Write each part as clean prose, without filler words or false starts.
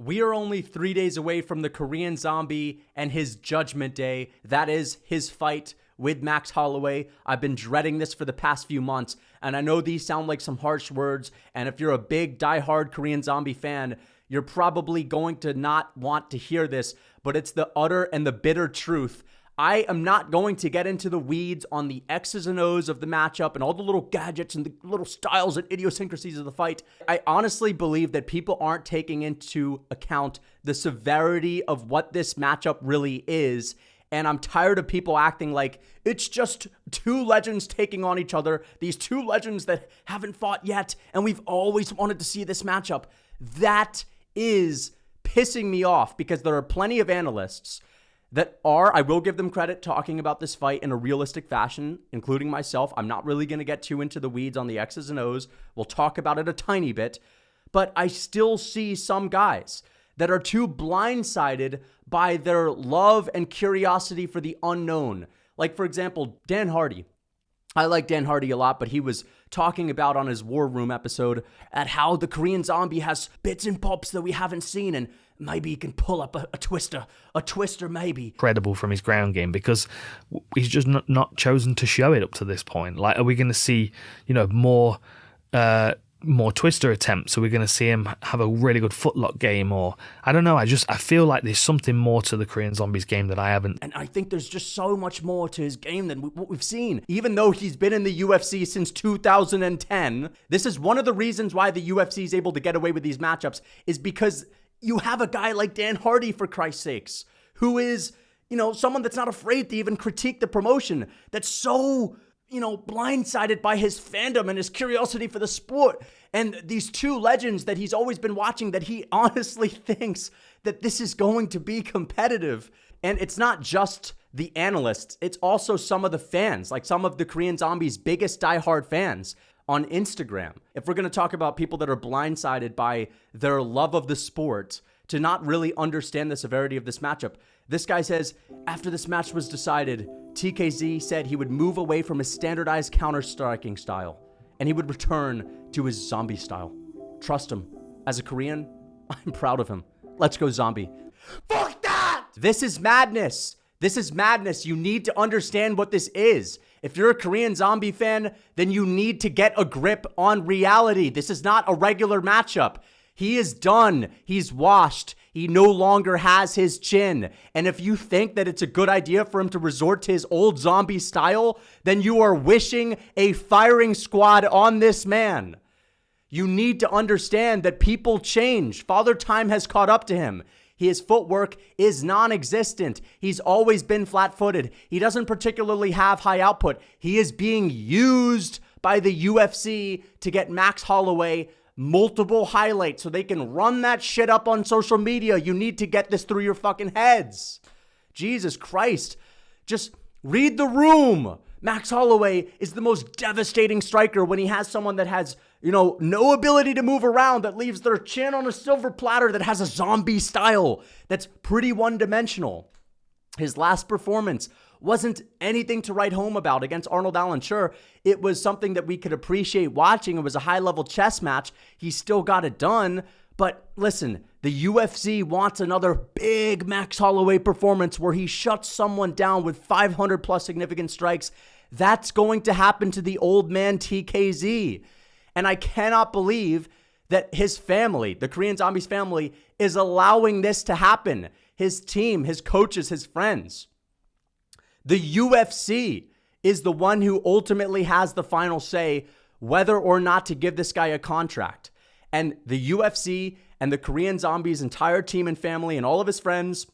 We are only 3 days away from the Korean Zombie and his Judgment Day. That is his fight with Max Holloway. I've been dreading this for the past few months, and I know these sound like some harsh words, and if you're a big, diehard Korean Zombie fan, you're probably going to not want to hear this, but it's the utter and the bitter truth. I am not going to get into the weeds on the X's and O's of the matchup and all the little gadgets and the little styles and idiosyncrasies of the fight. I honestly believe that people aren't taking into account the severity of what this matchup really is. And I'm tired of people acting like it's just two legends taking on each other. These two legends that haven't fought yet. And we've always wanted to see this matchup. That is pissing me off because there are plenty of analysts that are, I will give them credit, talking about this fight in a realistic fashion, including myself. I'm not really going to get too into the weeds on the X's and O's. We'll talk about it a tiny bit. But I still see some guys that are too blindsided by their love and curiosity for the unknown. Like, for example, Dan Hardy. I like Dan Hardy a lot, but he was talking about on his War Room episode at how the Korean Zombie has bits and pulps that we haven't seen, and maybe he can pull up a twister maybe. Credible from his ground game because he's just not chosen to show it up to this point. Like, are we going to see, more twister attempts? Are we going to see him have a really good footlock game? Or I don't know. I feel like there's something more to the Korean Zombies game that I haven't. And I think there's just so much more to his game than what we've seen. Even though he's been in the UFC since 2010, this is one of the reasons why the UFC is able to get away with these matchups is because you have a guy like Dan Hardy, for Christ's sakes, who is, someone that's not afraid to even critique the promotion, that's so, blindsided by his fandom and his curiosity for the sport. And these two legends that he's always been watching, that he honestly thinks that this is going to be competitive. And it's not just the analysts, it's also some of the fans, like some of the Korean Zombies' biggest diehard fans on Instagram. If we're going to talk about people that are blindsided by their love of the sport to not really understand the severity of this matchup, this guy says, after this match was decided, TKZ said he would move away from his standardized counter-striking style and he would return to his zombie style. Trust him. As a Korean, I'm proud of him. Let's go zombie. Fuck that! This is madness. This is madness. You need to understand what this is. If you're a Korean Zombie fan, then you need to get a grip on reality. This is not a regular matchup. He is done. He's washed. He no longer has his chin. And if you think that it's a good idea for him to resort to his old zombie style, then you are wishing a firing squad on this man. You need to understand that people change. Father Time has caught up to him. His footwork is non-existent. He's always been flat-footed. He doesn't particularly have high output. He is being used by the UFC to get Max Holloway multiple highlights so they can run that shit up on social media. You need to get this through your fucking heads. Jesus Christ. Just read the room. Max Holloway is the most devastating striker when he has someone that has, no ability to move around, that leaves their chin on a silver platter, that has a zombie style that's pretty one-dimensional. His last performance wasn't anything to write home about against Arnold Allen. Sure, it was something that we could appreciate watching. It was a high-level chess match. He still got it done. But listen, the UFC wants another big Max Holloway performance where he shuts someone down with 500-plus significant strikes. That's going to happen to the old man TKZ. And I cannot believe that his family, the Korean Zombies family, is allowing this to happen. His team, his coaches, his friends. The UFC is the one who ultimately has the final say whether or not to give this guy a contract. And the UFC and the Korean Zombies' entire team and family and all of his friends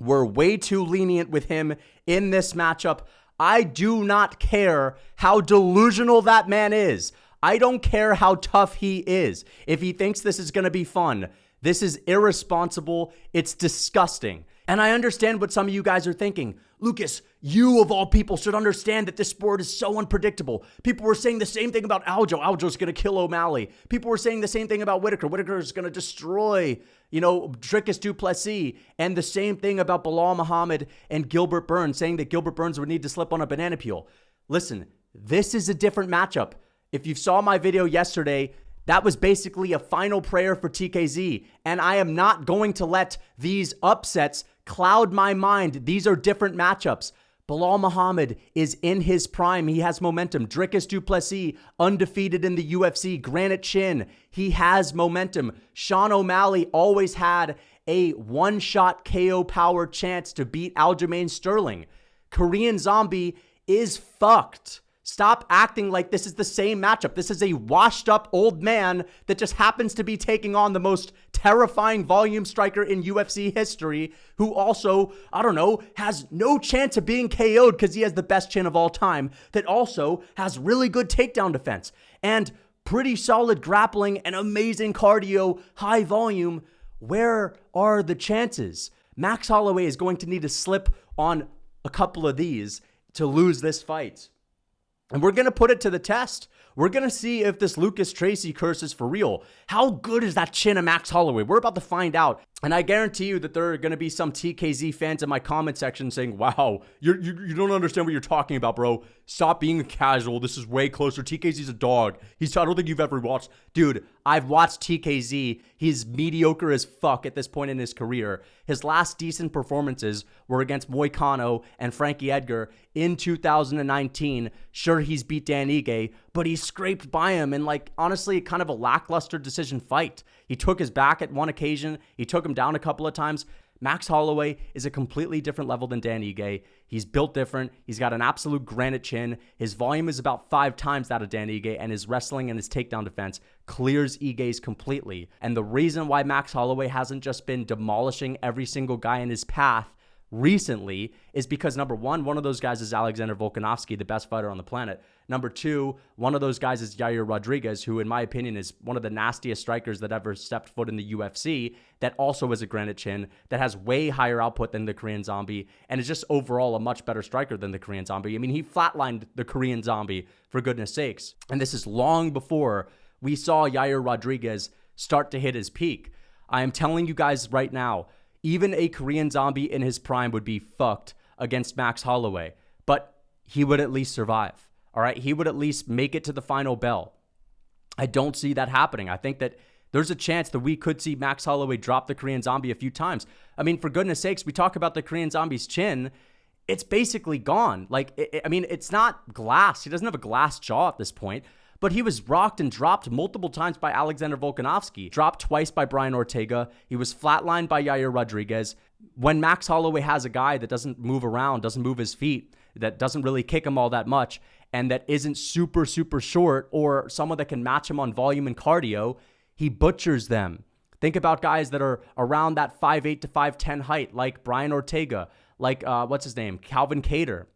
were way too lenient with him in this matchup. I do not care how delusional that man is. I don't care how tough he is. If he thinks this is going to be fun, this is irresponsible. It's disgusting. And I understand what some of you guys are thinking. Lucas, you of all people should understand that this sport is so unpredictable. People were saying the same thing about Aljo. Aljo's going to kill O'Malley. People were saying the same thing about Whitaker. Whitaker is going to destroy, Dricus du Plessis. And the same thing about Bilal Muhammad and Gilbert Burns, saying that Gilbert Burns would need to slip on a banana peel. Listen, this is a different matchup. If you saw my video yesterday, That was basically a final prayer for TKZ, and I am not going to let these upsets cloud my mind. These are different matchups. Bilal Muhammad is in his prime. He has momentum. Dricus du Plessis, undefeated in the UFC. Granite Chin, he has momentum. Sean O'Malley always had a one-shot KO power chance to beat Aljamain Sterling. Korean Zombie is fucked. Stop acting like this is the same matchup. This is a washed up old man that just happens to be taking on the most terrifying volume striker in UFC history, who also, I don't know, has no chance of being KO'd because he has the best chin of all time, that also has really good takedown defense and pretty solid grappling and amazing cardio, high volume. Where are the chances? Max Holloway is going to need to slip on a couple of these to lose this fight. And we're going to put it to the test. We're going to see if this Lucas Tracy curse is for real. How good is that chin of Max Holloway? We're about to find out. And I guarantee you that there are going to be some TKZ fans in my comment section saying, wow, you don't understand what you're talking about, bro. Stop being a casual. This is way closer. TKZ's a dog. I don't think you've ever watched. Dude, I've watched TKZ. He's mediocre as fuck at this point in his career. His last decent performances were against Moicano and Frankie Edgar in 2019. Sure, he's beat Dan Ige, but he scraped by him in, like, honestly, kind of a lackluster decision fight. He took his back at one occasion. He took him down a couple of times. Max Holloway is a completely different level than Dan Ige. He's built different. He's got an absolute granite chin. His volume is about 5 times that of Dan Ige, and his wrestling and his takedown defense clears Ige's completely. And the reason why Max Holloway hasn't just been demolishing every single guy in his path recently is because, number one of those guys is Alexander Volkanovski, the best fighter on the planet. Number two, one of those guys is Yair Rodriguez, who in my opinion is one of the nastiest strikers that ever stepped foot in the UFC, that also has a granite chin, that has way higher output than the Korean Zombie, and is just overall a much better striker than the Korean Zombie. I mean, he flatlined the Korean Zombie, for goodness sakes. And this is long before we saw Yair Rodriguez start to hit his peak. I am telling you guys right now, even a Korean Zombie in his prime would be fucked against Max Holloway, but he would at least survive. All right, he would at least make it to the final bell. I don't see that happening. I think that there's a chance that we could see Max Holloway drop the Korean Zombie a few times. I mean, for goodness sakes, we talk about the Korean Zombie's chin. It's basically gone. Like, it's not glass. He doesn't have a glass jaw at this point. But he was rocked and dropped multiple times by Alexander Volkanovski. Dropped twice by Brian Ortega. He was flatlined by Yair Rodriguez. When Max Holloway has a guy that doesn't move around, doesn't move his feet, that doesn't really kick him all that much, and that isn't super short, or someone that can match him on volume and cardio, he butchers them. Think about guys that are around that 5'8 to 5'10 height, like Brian Ortega, like, Calvin Kattar.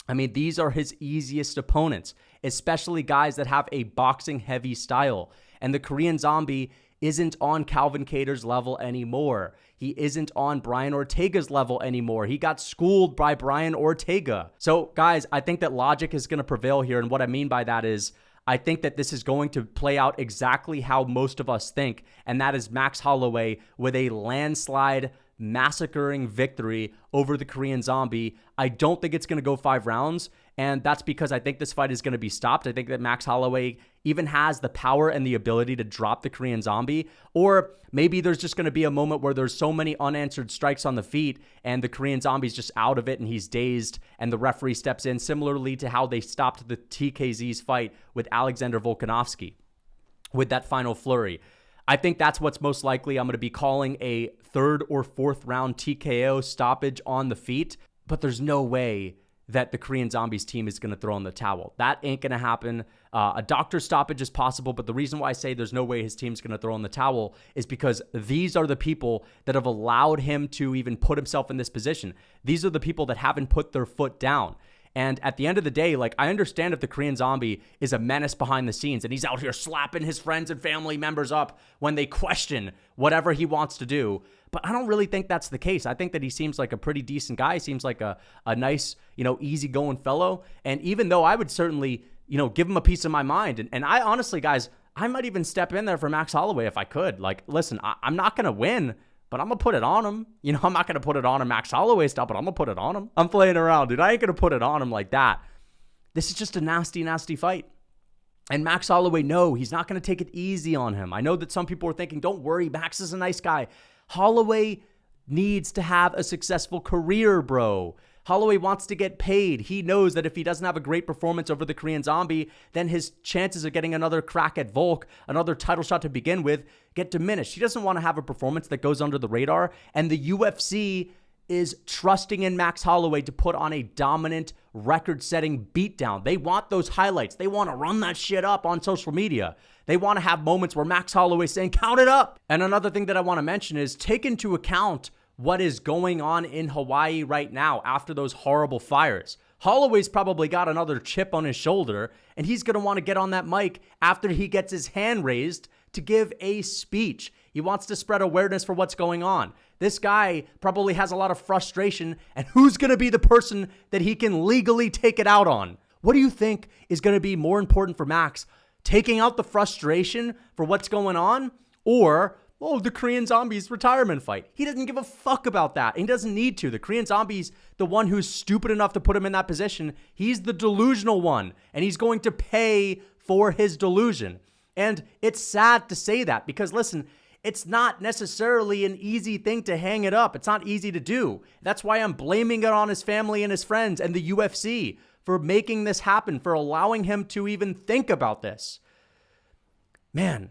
I mean, these are his easiest opponents, especially guys that have a boxing-heavy style. And the Korean Zombie isn't on Calvin Kattar's level anymore. He isn't on Brian Ortega's level anymore. He got schooled by Brian Ortega. So, guys, I think that logic is going to prevail here. And what I mean by that is, I think that this is going to play out exactly how most of us think, and that is Max Holloway with a landslide massacring victory over the Korean Zombie. I don't think it's going to go 5 rounds, and that's because I think this fight is going to be stopped. I think that Max Holloway even has the power and the ability to drop the Korean Zombie, or maybe there's just going to be a moment where there's so many unanswered strikes on the feet and the Korean Zombie's just out of it and he's dazed and the referee steps in, similarly to how they stopped the TKZ's fight with Alexander Volkanovski with that final flurry. I think that's what's most likely. I'm going to be calling a 3rd or 4th round TKO stoppage on the feet, but there's no way that the Korean Zombies team is going to throw in the towel. That ain't going to happen. A doctor stoppage is possible, but the reason why I say there's no way his team's going to throw in the towel is because these are the people that have allowed him to even put himself in this position. These are the people that haven't put their foot down. And at the end of the day, like, I understand if the Korean Zombie is a menace behind the scenes and he's out here slapping his friends and family members up when they question whatever he wants to do. But I don't really think that's the case. I think that he seems like a pretty decent guy. He seems like a nice, easygoing fellow. And even though I would certainly, give him a piece of my mind. And I honestly, guys, I might even step in there for Max Holloway if I could. Like, listen, I'm not going to win, but I'm going to put it on him. I'm not going to put it on him Max Holloway style, but I'm going to put it on him. I'm playing around, dude. I ain't going to put it on him like that. This is just a nasty, nasty fight. And Max Holloway, no, he's not going to take it easy on him. I know that some people are thinking, don't worry, Max is a nice guy. Holloway needs to have a successful career, bro. Holloway wants to get paid. He knows that if he doesn't have a great performance over the Korean Zombie, then his chances of getting another crack at Volk, another title shot to begin with, get diminished. He doesn't want to have a performance that goes under the radar. And the UFC is trusting in Max Holloway to put on a dominant, record-setting beatdown. They want those highlights. They want to run that shit up on social media. They want to have moments where Max Holloway's saying, count it up. And another thing that I want to mention is take into account what is going on in Hawaii right now after those horrible fires. Holloway's probably got another chip on his shoulder, and he's going to want to get on that mic after he gets his hand raised to give a speech. He wants to spread awareness for what's going on. This guy probably has a lot of frustration, and who's going to be the person that he can legally take it out on? What do you think is going to be more important for Max? Taking out the frustration for what's going on, or the Korean Zombie's retirement fight? He doesn't give a fuck about that. He doesn't need to. The Korean Zombie's the one who's stupid enough to put him in that position. He's the delusional one, and he's going to pay for his delusion. And it's sad to say that because, listen, it's not necessarily an easy thing to hang it up. It's not easy to do. That's why I'm blaming it on his family and his friends and the UFC for making this happen, for allowing him to even think about this. Man,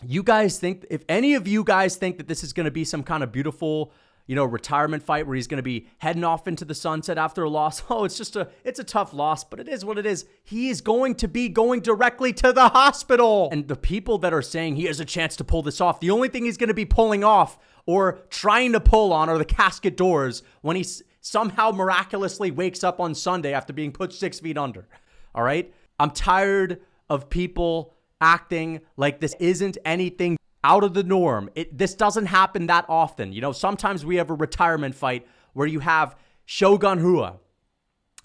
you guys think, if any of you guys think that this is going to be some kind of beautiful, retirement fight where he's going to be heading off into the sunset after a loss, it's a tough loss, but it is what it is. He is going to be going directly to the hospital. And the people that are saying he has a chance to pull this off, the only thing he's going to be pulling off or trying to pull on are the casket doors when he somehow miraculously wakes up on Sunday after being put 6 feet under. All right? I'm tired of people acting like this isn't anything out of the norm. This doesn't happen that often. Sometimes we have a retirement fight where you have Shogun Rua,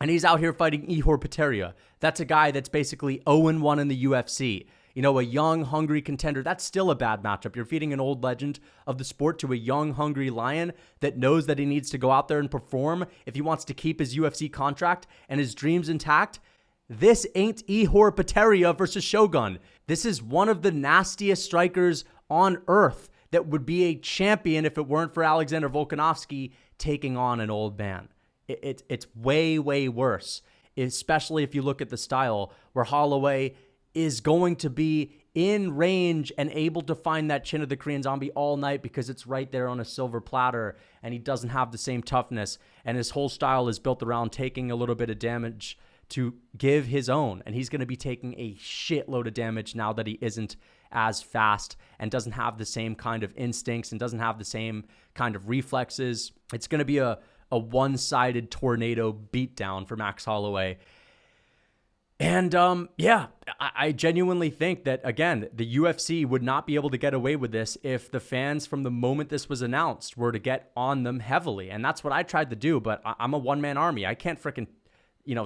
and he's out here fighting Ihor Potieria. That's a guy that's basically 0-1 in the UFC. A young, hungry contender. That's still a bad matchup. You're feeding an old legend of the sport to a young, hungry lion that knows that he needs to go out there and perform if he wants to keep his UFC contract and his dreams intact. This ain't Ihor Potieria versus Shogun. This is one of the nastiest strikers on earth that would be a champion if it weren't for Alexander Volkanovski taking on an old man. It's way, way worse, especially if you look at the style where Holloway is going to be in range and able to find that chin of the Korean Zombie all night because it's right there on a silver platter, and he doesn't have the same toughness, and his whole style is built around taking a little bit of damage to give his own, and he's going to be taking a shitload of damage now that he isn't as fast and doesn't have the same kind of instincts and doesn't have the same kind of reflexes. It's going to be a one-sided tornado beatdown for Max Holloway. And I genuinely think that, again, the UFC would not be able to get away with this if the fans from the moment this was announced were to get on them heavily. And that's what I tried to do, but I'm a one-man army. I can't freaking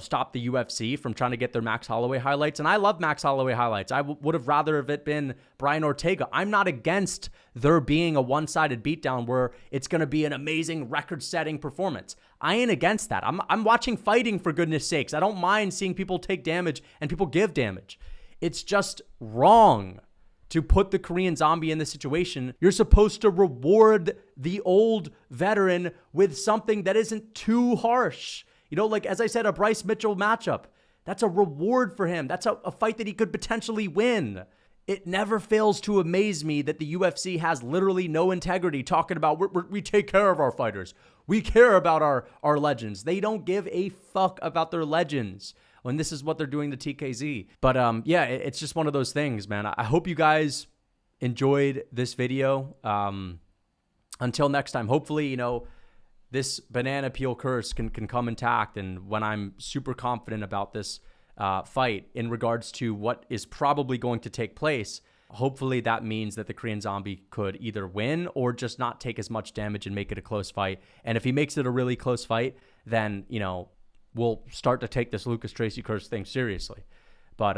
stop the UFC from trying to get their Max Holloway highlights. And I love Max Holloway highlights. I would have rather have it been Brian Ortega. I'm not against there being a one-sided beatdown where it's going to be an amazing record-setting performance. I ain't against that. I'm watching fighting, for goodness sakes. I don't mind seeing people take damage and people give damage. It's just wrong to put the Korean Zombie in this situation. You're supposed to reward the old veteran with something that isn't too harsh. Like, as I said, a Bryce Mitchell matchup. That's a reward for him. That's a fight that he could potentially win. It never fails to amaze me that the UFC has literally no integrity talking about we take care of our fighters. We care about our legends. They don't give a fuck about their legends when this is what they're doing to TKZ. But it's just one of those things, man. I hope you guys enjoyed this video. Until next time, hopefully, this banana peel curse can come intact. And when I'm super confident about this fight in regards to what is probably going to take place, hopefully that means that the Korean Zombie could either win or just not take as much damage and make it a close fight. And if he makes it a really close fight, then, we'll start to take this Lucas Tracy curse thing seriously. But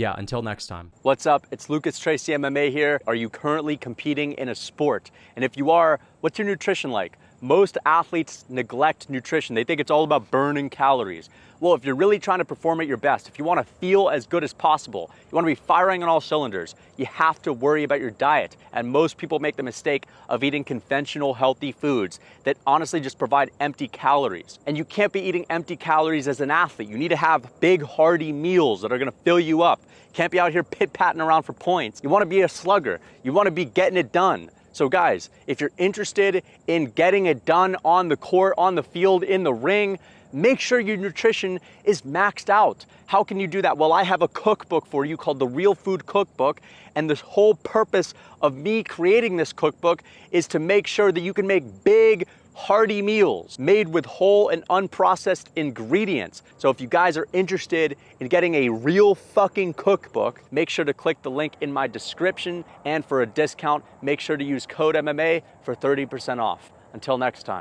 Yeah, until next time. What's up? It's Lucas Tracy MMA here. Are you currently competing in a sport? And if you are, what's your nutrition like? Most athletes neglect nutrition. They think it's all about burning calories. Well, if you're really trying to perform at your best, if you want to feel as good as possible, you want to be firing on all cylinders, you have to worry about your diet. And most people make the mistake of eating conventional healthy foods that honestly just provide empty calories. And you can't be eating empty calories as an athlete. You need to have big, hearty meals that are going to fill you up. You can't be out here pit-patting around for points. You want to be a slugger. You want to be getting it done. So guys, if you're interested in getting it done on the court, on the field, in the ring, make sure your nutrition is maxed out. How can you do that? Well, I have a cookbook for you called the Real Food Cookbook. And the whole purpose of me creating this cookbook is to make sure that you can make big, hearty meals made with whole and unprocessed ingredients. So if you guys are interested in getting a real fucking cookbook, make sure to click the link in my description. And for a discount, make sure to use code MMA for 30% off. Until next time.